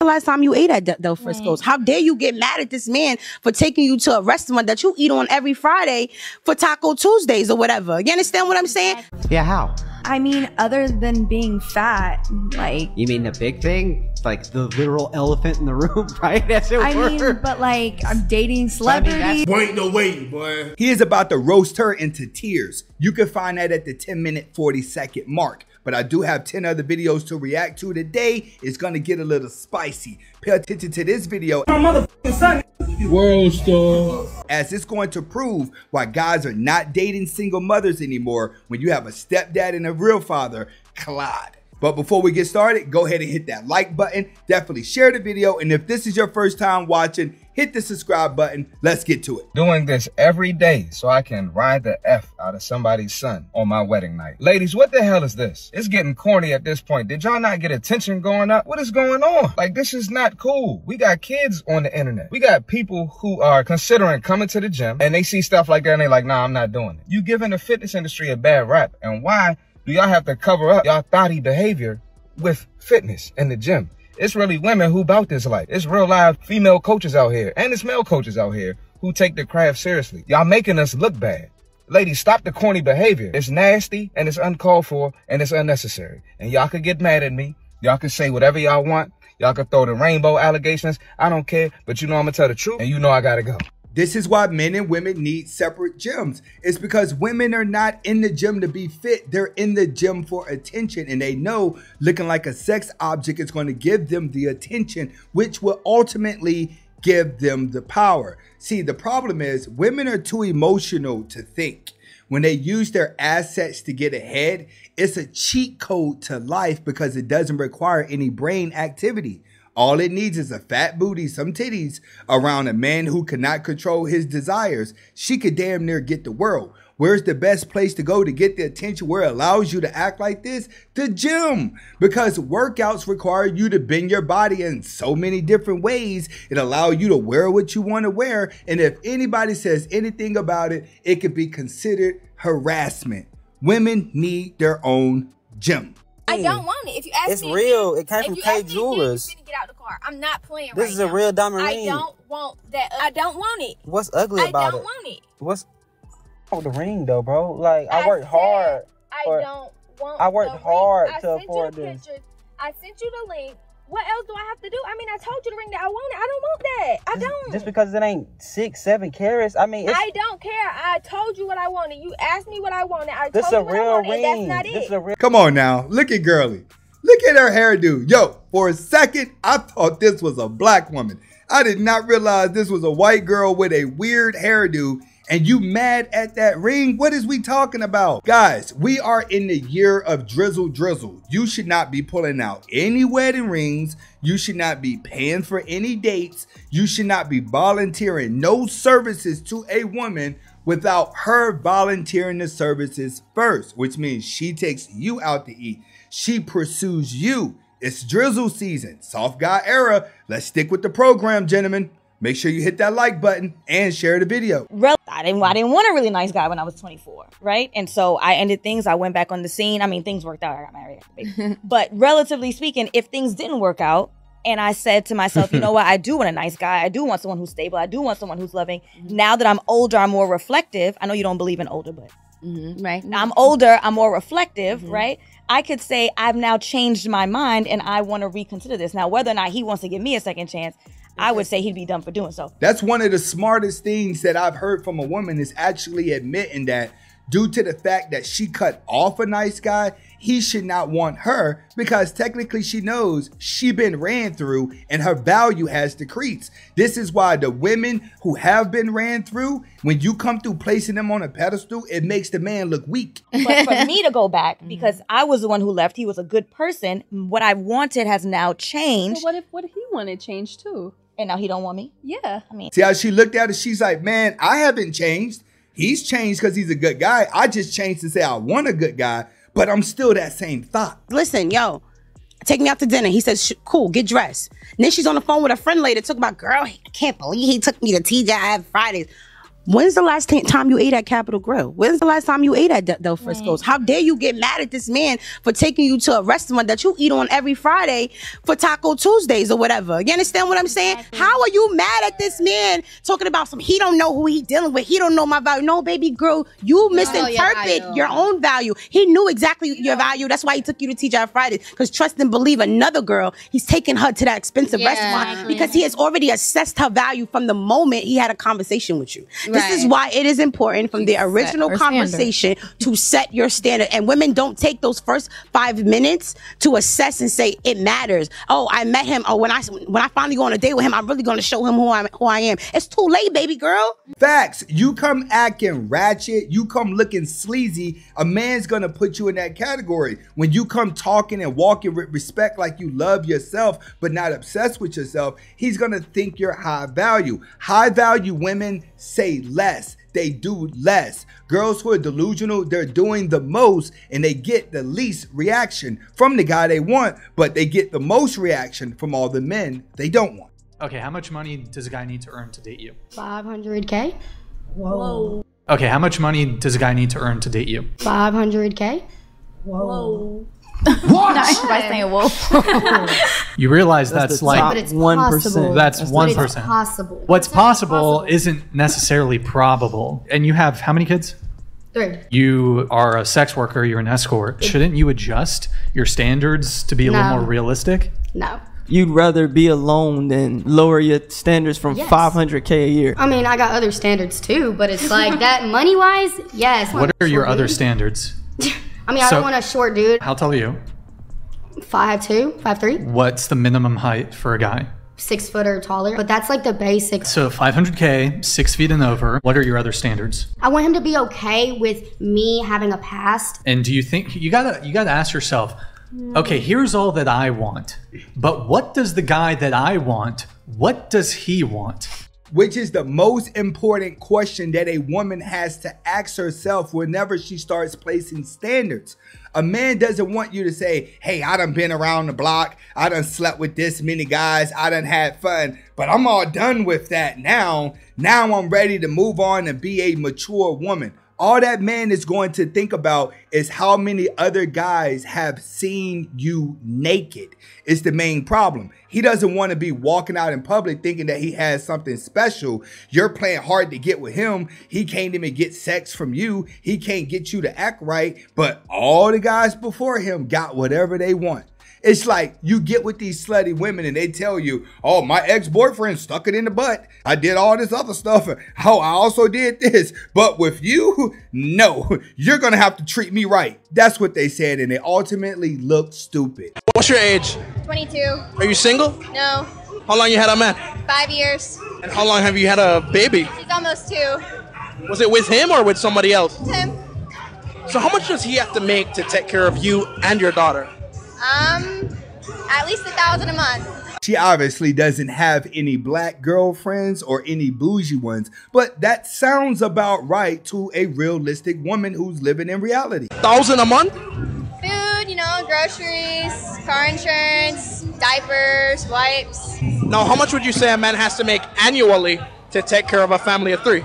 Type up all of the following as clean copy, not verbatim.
last time you ate at Del Frisco's? How dare you get mad at this man for taking you to a restaurant that you eat on every Friday for Taco Tuesdays or whatever? You understand what I'm saying? Yeah, how? I mean, other than being fat, like... You mean the big thing? Like the literal elephant in the room, right? As it were. I mean, but like, I'm dating celebrities. Wait no wait, boy. He is about to roast her into tears. You can find that at the 10-minute, 40-second mark. But I do have 10 other videos to react to today. It's gonna get a little spicy. Pay attention to this video. My motherfucking son. World star. As it's going to prove why guys are not dating single mothers anymore when you have a stepdad and a real father collide. But before we get started, go ahead and hit that like button. Definitely share the video. And if this is your first time watching, hit the subscribe button. Let's get to it. Doing this every day so I can ride the F out of somebody's son on my wedding night. Ladies, what the hell is this? It's getting corny at this point. Did y'all not get attention going up? What is going on? Like, this is not cool. We got kids on the internet. We got people who are considering coming to the gym and they see stuff like that and they're like, nah, I'm not doing it. You giving the fitness industry a bad rap. And why do y'all have to cover up y'all thotty behavior with fitness in the gym? It's really women who bout this life. It's real live female coaches out here and it's male coaches out here who take the craft seriously. Y'all making us look bad. Ladies, stop the corny behavior. It's nasty and it's uncalled for and it's unnecessary. And y'all could get mad at me. Y'all can say whatever y'all want. Y'all can throw the rainbow allegations. I don't care, but you know I'm gonna tell the truth and you know I gotta go. This is why men and women need separate gyms. It's because women are not in the gym to be fit. They're in the gym for attention, and they know looking like a sex object is going to give them the attention, which will ultimately give them the power. See, the problem is women are too emotional to think. When they use their assets to get ahead, it's a cheat code to life because it doesn't require any brain activity. All it needs is a fat booty, some titties around a man who cannot control his desires. She could damn near get the world. Where's the best place to go to get the attention where it allows you to act like this? The gym. Because workouts require you to bend your body in so many different ways. It allows you to wear what you want to wear. And if anybody says anything about it, it could be considered harassment. Women need their own gym. I don't want it. If you ask it's me, real. It came from K Jewelers. Jewelers. Get out the car. I'm not playing. This is a real diamond ring. I don't want that. I don't want it. What's ugly about it? I don't want it. What's the ring though, bro? Like I worked hard. I worked hard to afford this. I sent you the link. What else do I have to do? I mean, I told you the ring that I wanted. I don't want that. I don't. Just because it ain't 6, 7 carats. I mean, I don't care. I told you what I wanted. You asked me what I wanted. I told you what I wanted. Ring. That's not it. This is a real. Come on now. Look at Girly. Look at her hairdo. Yo, for a second, I thought this was a black woman. I did not realize this was a white girl with a weird hairdo. And you mad at that ring? What is we talking about? Guys, we are in the year of drizzle. You should not be pulling out any wedding rings. You should not be paying for any dates. You should not be volunteering no services to a woman without her volunteering the services first, which means she takes you out to eat. She pursues you. It's drizzle season, soft guy era. Let's stick with the program, gentlemen. Make sure you hit that like button and share the video. I didn't want a really nice guy when I was 24, right? And so I ended things. I went back on the scene. I mean, things worked out. I got married. But relatively speaking, if things didn't work out, and I said to myself, you know what? I do want a nice guy. I do want someone who's stable. I do want someone who's loving. Now that I'm older, I'm more reflective. I know you don't believe in older, but right. I'm older. I'm more reflective, right? I could say I've now changed my mind and I want to reconsider this. Now, whether or not he wants to give me a second chance, I would say he'd be done for doing so. That's one of the smartest things that I've heard from a woman is actually admitting that due to the fact that she cut off a nice guy, he should not want her because technically she knows she been ran through and her value has decreased. This is why the women who have been ran through, when you come through placing them on a pedestal, it makes the man look weak. But for me to go back, because I was the one who left, he was a good person. What I wanted has now changed. So what if he wanted change too? And now he don't want me? Yeah. I mean, see how she looked at it? She's like, man, I haven't changed. He's changed because he's a good guy. I just changed to say I want a good guy, but I'm still that same thought. Listen, yo, take me out to dinner. He says, cool, get dressed. And then she's on the phone with a friend later, talking about, girl, I can't believe he took me to TGI Fridays. When's the last time you ate at Capitol Grill? When's the last time you ate at Del Frisco's? How dare you get mad at this man for taking you to a restaurant that you eat on every Friday for Taco Tuesdays or whatever? You understand what I'm saying? How are you mad at this man talking about he don't know who he dealing with? He don't know my value. No, baby girl, you misinterpret your own value. He knew exactly your value. That's why he took you to TGI Fridays. Because trust and believe, another girl, he's taking her to that expensive restaurant because he has already assessed her value from the moment he had a conversation with you. This is why it is important from the original conversation to set your standard. And women don't take those first 5 minutes to assess and say it matters. Oh, I met him. Oh, when I finally go on a date with him, I'm really going to show him who I am. It's too late, baby girl. Facts. You come acting ratchet, you come looking sleazy, a man's gonna put you in that category. When you come talking and walking with respect like you love yourself but not obsessed with yourself, he's gonna think you're high value. High value women say less. They do less. Girls who are delusional, they're doing the most and they get the least reaction from the guy they want, but they get the most reaction from all the men they don't want. Okay, how much money does a guy need to earn to date you? $500K. Whoa. Okay, how much money does a guy need to earn to date you? $500K. Whoa. What? Nice by saying whoa. You realize that's like 1%. That's 1%. It's possible. What's possible isn't necessarily probable. And you have how many kids? 3. You are a sex worker, you're an escort. Shouldn't you adjust your standards to be a little more realistic? No. You'd rather be alone than lower your standards from $500K a year. I mean, I got other standards too, but it's like that money-wise, yes. What are your other standards? I mean, I don't want a short dude. How tall are you? 5'2", 5'3". What's the minimum height for a guy? 6 foot or taller, but that's like the basics. So 500K, 6 feet and over. What are your other standards? I want him to be okay with me having a past. And do you think you gotta ask yourself, okay, here's all that I want, but what does the guy that I want, what does he want? Which is the most important question that a woman has to ask herself whenever she starts placing standards. A man doesn't want you to say, hey, I done been around the block. I done slept with this many guys. I done had fun, but I'm all done with that now. Now I'm ready to move on and be a mature woman. All that man is going to think about is how many other guys have seen you naked. It's the main problem. He doesn't want to be walking out in public thinking that he has something special. You're playing hard to get with him. He can't even get sex from you. He can't get you to act right. But all the guys before him got whatever they want. It's like you get with these slutty women and they tell you, oh, my ex-boyfriend stuck it in the butt. I did all this other stuff. Oh, I also did this. But with you, no, you're going to have to treat me right. That's what they said, and they ultimately looked stupid. What's your age? 22. Are you single? No. How long you had a man? 5 years. And how long have you had a baby? He's almost 2. Was it with him or with somebody else? With him. So how much does he have to make to take care of you and your daughter? At least $1,000 a month. She obviously doesn't have any black girlfriends or any bougie ones, but that sounds about right to a realistic woman who's living in reality. $1,000 a month? Food, you know, groceries, car insurance, diapers, wipes. Now, how much would you say a man has to make annually to take care of a family of 3?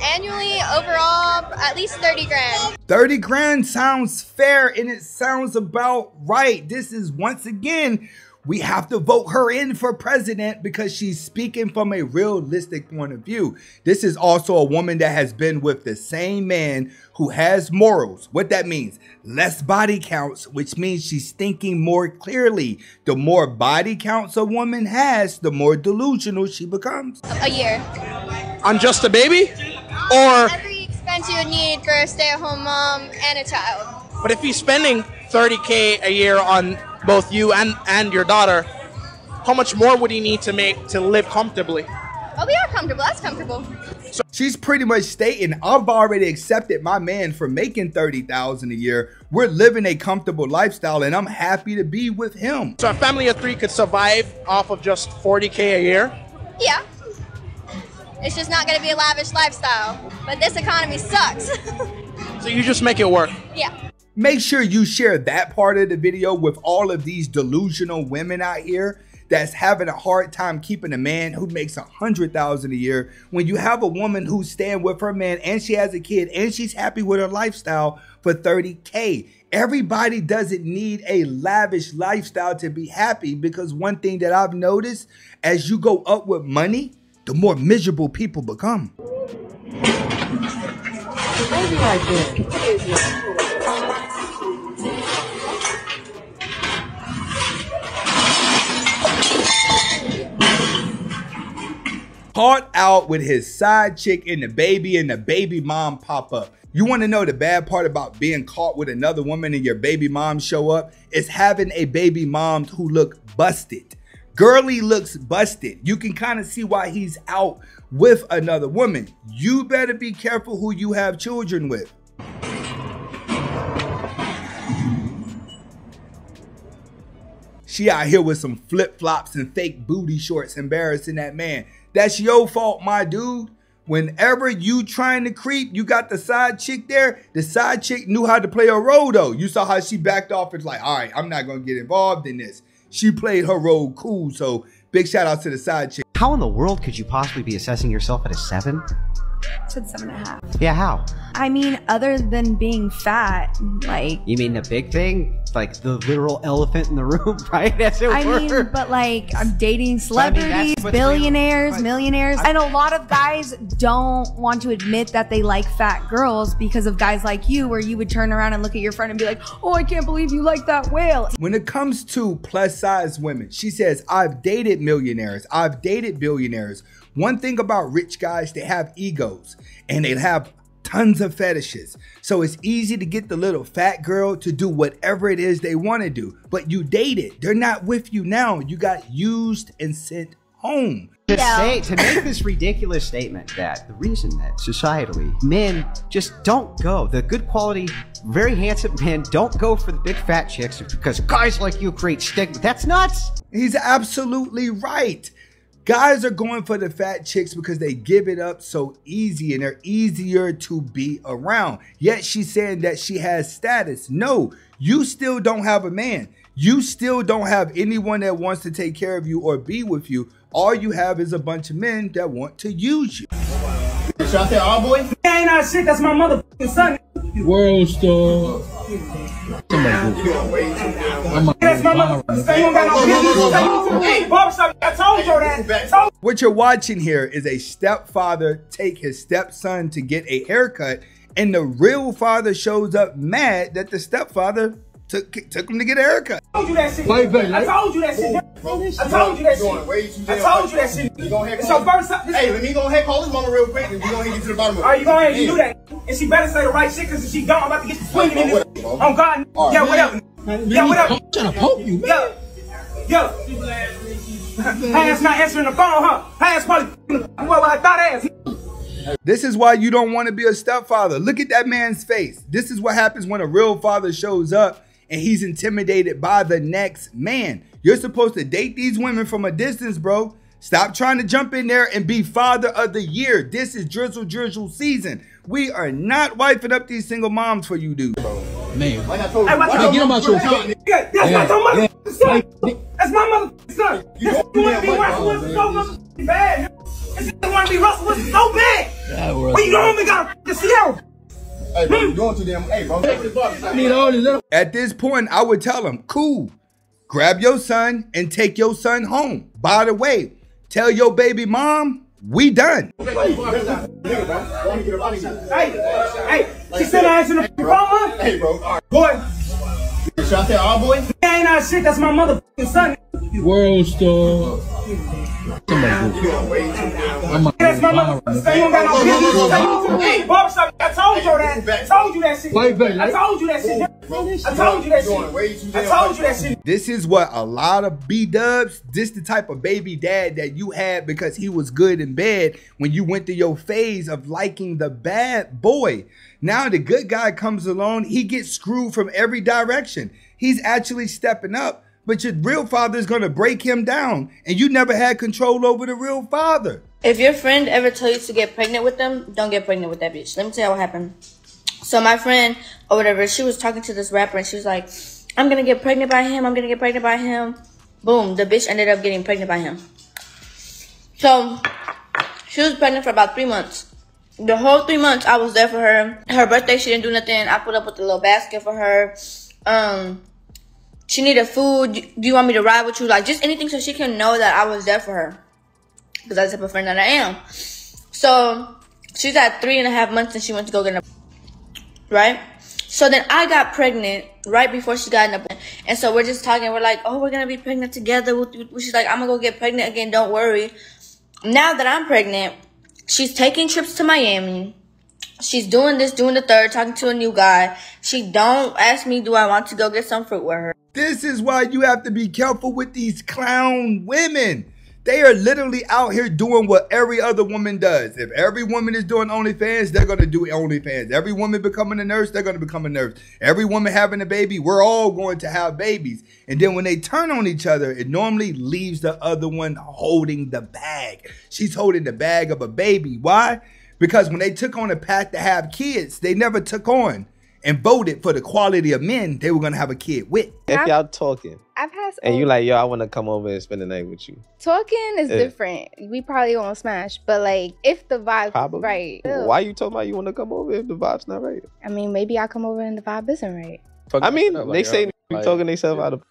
Annually, overall, at least 30 grand. 30 grand sounds fair and it sounds about right. This is, once again, we have to vote her in for president because she's speaking from a realistic point of view. This is also a woman that has been with the same man who has morals. What that means, less body counts, which means she's thinking more clearly. The more body counts a woman has, the more delusional she becomes. A year. On just a baby? Or every expense you would need for a stay-at-home mom and a child. But if he's spending $30K a year on both you and your daughter, how much more would he need to make to live comfortably? Oh, we are comfortable. That's comfortable. So she's pretty much stating, I've already accepted my man for making $30,000 a year. We're living a comfortable lifestyle and I'm happy to be with him. So a family of 3 could survive off of just $40K a year? Yeah. It's just not going to be a lavish lifestyle. But this economy sucks. So you just make it work? Yeah. Make sure you share that part of the video with all of these delusional women out here. that's having a hard time keeping a man who makes $100,000 a year, when you have a woman who's staying with her man and she has a kid and she's happy with her lifestyle for $30K. Everybody doesn't need a lavish lifestyle to be happy, because one thing that I've noticed, as you go up with money, the more miserable people become. Caught out with his side chick and the baby mom pop up. You want to know the bad part about being caught with another woman and your baby mom show up? Is having a baby mom who look busted. Girly looks busted. You can kind of see why he's out with another woman. You better be careful who you have children with. She out here with some flip-flops and fake booty shorts embarrassing that man. That's your fault, my dude. Whenever you trying to creep, you got the side chick there. The side chick knew how to play a role though. You saw how she backed off. It's like, all right, I'm not going to get involved in this. She played her role cool. So big shout out to the side chick. How in the world could you possibly be assessing yourself at a 7? I said 7.5. Yeah, how? I mean, other than being fat, like... You mean the big thing? Like the literal elephant in the room, right? As it were. I mean, but like, I'm dating celebrities, billionaires, millionaires. And a lot of guys don't want to admit that they like fat girls because of guys like you, where you would turn around and look at your friend and be like, oh, I can't believe you like that whale. When it comes to plus size women, she says, I've dated millionaires. I've dated billionaires. One thing about rich guys, they have egos and they have tons of fetishes. So it's easy to get the little fat girl to do whatever it is they want to do. But you dated. They're not with you now. You got used and sent home. To make this ridiculous statement that the reason that societally men just don't go, the good quality, very handsome men don't go for the big fat chicks because guys like you create stigma. That's nuts. He's absolutely right. Guys are going for the fat chicks because they give it up so easy and they're easier to be around. Yet she's saying that she has status. No, you still don't have a man. You still don't have anyone that wants to take care of you or be with you. All you have is a bunch of men that want to use you. Should I say all boy? Ain't not shit, that's my motherfucking son. World star. What you're watching here is a stepfather take his stepson to get a haircut, and the real father shows up mad that the stepfather took him to get a haircut. I told you that shit. I told you that shit. I told you that shit. I told you that shit. It's your first time. Hey, let me go ahead, call his mama real quick, and we gonna get to the bottom of it. All right, you go ahead and do that. And she better say the right shit, because if she don't, I'm about to get the swinging in this. Oh God. Yeah, whatever. Yeah, whatever. I'm trying to poke you, man. Yeah. Ass not answering the phone, huh? Ass probably what I thought ass. This is why you don't want to be a stepfather. Look at that man's face. This is what happens when a real father shows up and he's intimidated by the next man. You're supposed to date these women from a distance, bro. Stop trying to jump in there and be father of the year. This is drizzle season. We are not wiping up these single moms for you, dude. Man, get him out your face. That's my motherfucking son. That's my motherfucking son. You want to be Russell so motherfucking bad. You want to be Russell so bad. When you don't even got to see her. Hey, bro, you going too damn. Hey, bro. I need all these little. At this point, I would tell him, cool. Grab your son and take your son home. By the way, tell your baby mom, we done. Hey, she said I answered the phone. Hey, bro. All right. Boy. Should I say all boy? Ain't not shit, that's my motherfucking son. World star. That's my motherfucking son. You don't got no business. Hey, barbershop, I told you that. I told you that shit. I told you that shit. I told you that shit. I told you that shit. This is what a lot of B-dubs, this the type of baby dad that you had because he was good in bed when you went through your phase of liking the bad boy. Now the good guy comes along, he gets screwed from every direction. He's actually stepping up, but your real father is going to break him down, and you never had control over the real father. If your friend ever tells you to get pregnant with them, don't get pregnant with that bitch. Let me tell you what happened. So my friend, or whatever, she was talking to this rapper, and she was like, I'm going to get pregnant by him. I'm going to get pregnant by him. Boom, the bitch ended up getting pregnant by him. So she was pregnant for about 3 months. The whole 3 months I was there for her. Her birthday, she didn't do nothing. I put up with a little basket for her. She needed food. Do you want me to ride with you? Like, just anything so she can know that I was there for her. Because that's the type of friend that I am. So she's at 3.5 months and she went to go get an right? So then I got pregnant right before she got an appointment. And so we're just talking. We're like, oh, we're going to be pregnant together. She's like, I'm going to go get pregnant again. Don't worry. Now that I'm pregnant, she's taking trips to Miami. She's doing this, doing the third, talking to a new guy. She don't ask me, do I want to go get some fruit with her? This is why you have to be careful with these clown women. They are literally out here doing what every other woman does. If every woman is doing OnlyFans, they're going to do OnlyFans. Every woman becoming a nurse, they're going to become a nurse. Every woman having a baby, we're all going to have babies. And then when they turn on each other, it normally leaves the other one holding the bag. She's holding the bag of a baby. Why? Because when they took on a path to have kids, they never took on and voted for the quality of men they were going to have a kid with. If y'all talking I've had and you like, yo, I want to come over and spend the night with you. Talking is different. We probably gonna smash, but like if the vibe's right. Why you talking about you want to come over if the vibe's not right? I mean, maybe I'll come over and the vibe isn't right. I mean, they say you talking themselves out of.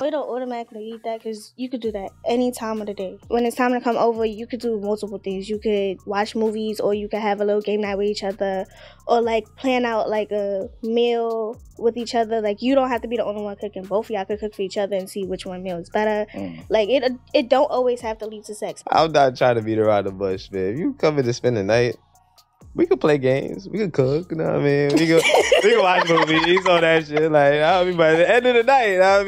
We don't automatically eat that because you could do that any time of the day. When it's time to come over, you could do multiple things. You could watch movies, or you could have a little game night with each other, or like plan out like a meal with each other. Like you don't have to be the only one cooking. Both of y'all could cook for each other and see which one meal is better. Like it don't always have to lead to sex. I'm not trying to beat around the bush, man. If you come in to spend the night, we could play games. We could cook. You know what I mean? We could watch movies, all that shit. Like, I mean, by the end of the night, you know what I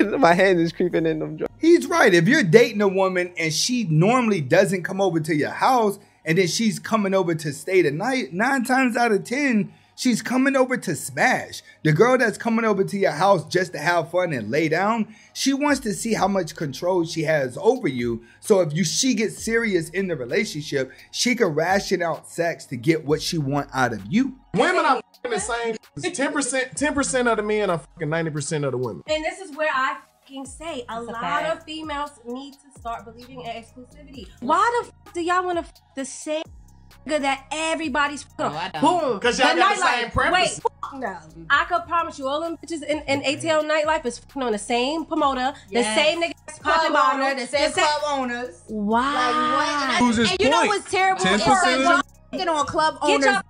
mean? My hand is creeping in them. He's right. If you're dating a woman and she normally doesn't come over to your house and then she's coming over to stay the night, 9 times out of 10, she's coming over to smash. The girl that's coming over to your house just to have fun and lay down, she wants to see how much control she has over you. So if she gets serious in the relationship, she can ration out sex to get what she want out of you. Women are the same. 10% of the men are fucking 90% of the women. And this is where I fucking say a lot of females need to start believing in exclusivity. Why the fuck do y'all want to the same that everybody's boom? Because y'all got the same preference. Wait, no. I could promise you all them bitches in ATL nightlife is on the same promoter, the same nigga club owner, the same club owners. Wow. And you know what's terrible? Is that y'all fucking on club owners'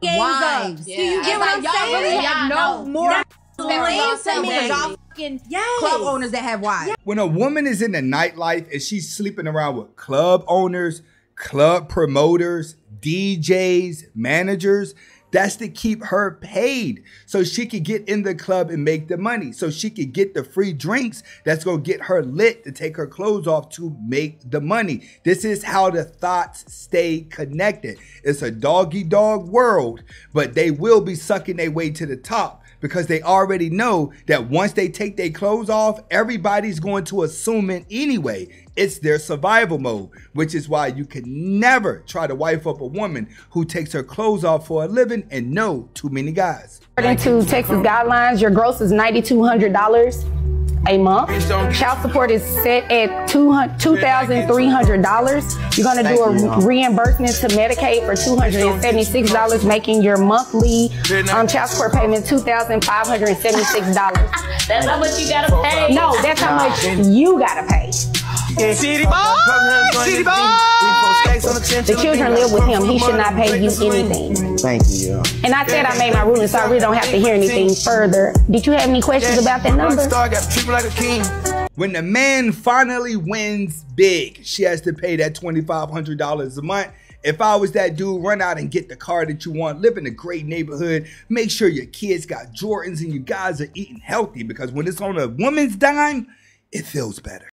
wives. Do you get what I'm saying? Really have no more lame to me. Y'all fucking club owners that have wives. When a woman is in the nightlife and she's sleeping around with club owners, club promoters, DJs, managers, that's to keep her paid so she could get in the club and make the money, so she could get the free drinks that's going to get her lit to take her clothes off to make the money. This is how the thoughts stay connected. It's a dog-eat-dog world, but they will be sucking their way to the top because they already know that once they take their clothes off, everybody's going to assume it anyway. It's their survival mode, which is why you can never try to wife up a woman who takes her clothes off for a living and know too many guys. According to Texas guidelines, your gross is $9,200 a month. Child support is set at $2,300. You're going to do a reimbursement to Medicaid for $276, making your monthly child support payment $2,576. That's how much you got to pay. No, that's how much you got to pay. City boy! City boy! The children live with him. He should not pay you anything. Thank you. And I said I made my ruling, so I really don't have to hear anything further. Did you have any questions about that number? When the man finally wins big, she has to pay that $2,500 a month. If I was that dude, run out and get the car that you want, live in a great neighborhood, make sure your kids got Jordans and you guys are eating healthy, because when it's on a woman's dime, it feels better.